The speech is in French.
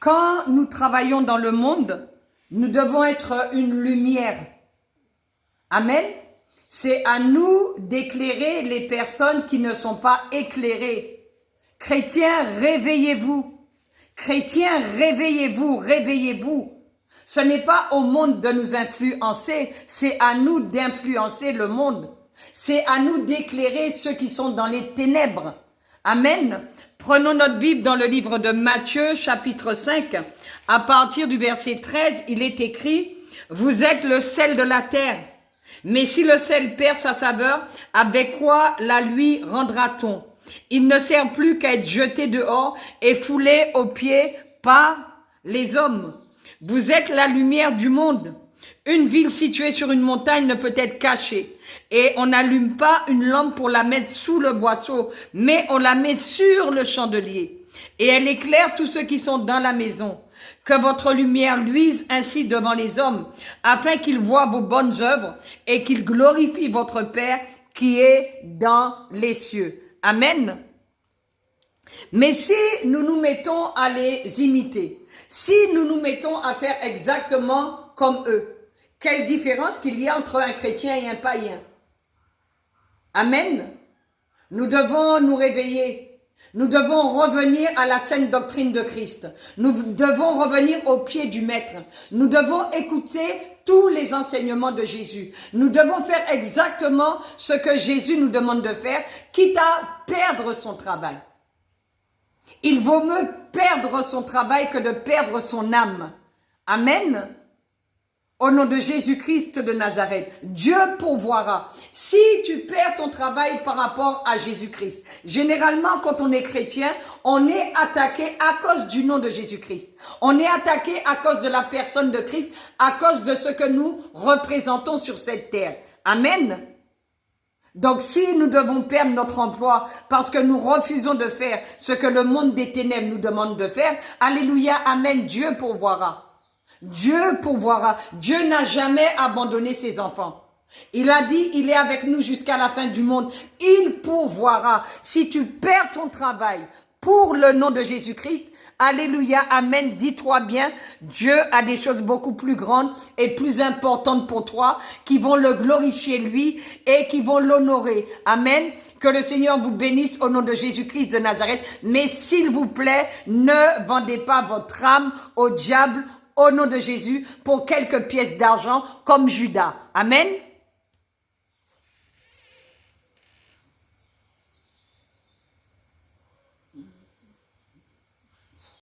Quand nous travaillons dans le monde, nous devons être une lumière. Amen. C'est à nous d'éclairer les personnes qui ne sont pas éclairées. Chrétiens, réveillez-vous. Chrétiens, réveillez-vous, réveillez-vous. Ce n'est pas au monde de nous influencer, c'est à nous d'influencer le monde. C'est à nous d'éclairer ceux qui sont dans les ténèbres. Amen. Prenons notre Bible dans le livre de Matthieu, chapitre 5. À partir du verset 13, il est écrit « Vous êtes le sel de la terre. Mais si le sel perd sa saveur, avec quoi la lui rendra-t-on? Il ne sert plus qu'à être jeté dehors et foulé aux pieds par les hommes. Vous êtes la lumière du monde. Une ville située sur une montagne ne peut être cachée. Et on n'allume pas une lampe pour la mettre sous le boisseau, mais on la met sur le chandelier. Et elle éclaire tous ceux qui sont dans la maison. Que votre lumière luise ainsi devant les hommes, afin qu'ils voient vos bonnes œuvres et qu'ils glorifient votre Père qui est dans les cieux. Amen. Mais si nous nous mettons à les imiter, si nous nous mettons à faire exactement comme eux, quelle différence qu'il y a entre un chrétien et un païen? Amen. Nous devons nous réveiller. Nous devons revenir à la saine doctrine de Christ. Nous devons revenir au pied du Maître. Nous devons écouter tous les enseignements de Jésus. Nous devons faire exactement ce que Jésus nous demande de faire, quitte à perdre son travail. Il vaut mieux perdre son travail que de perdre son âme. Amen. Au nom de Jésus-Christ de Nazareth, Dieu pourvoira. Si tu perds ton travail par rapport à Jésus-Christ, généralement quand on est chrétien, on est attaqué à cause du nom de Jésus-Christ. On est attaqué à cause de la personne de Christ, à cause de ce que nous représentons sur cette terre. Amen. Donc si nous devons perdre notre emploi parce que nous refusons de faire ce que le monde des ténèbres nous demande de faire, alléluia, amen, Dieu pourvoira. Dieu pourvoira. Dieu n'a jamais abandonné ses enfants. Il a dit, il est avec nous jusqu'à la fin du monde. Il pourvoira. Si tu perds ton travail pour le nom de Jésus-Christ, alléluia, amen, dis-toi bien, Dieu a des choses beaucoup plus grandes et plus importantes pour toi qui vont le glorifier lui et qui vont l'honorer. Amen. Que le Seigneur vous bénisse au nom de Jésus-Christ de Nazareth. Mais s'il vous plaît, ne vendez pas votre âme au diable au nom de Jésus pour quelques pièces d'argent comme Judas. Amen.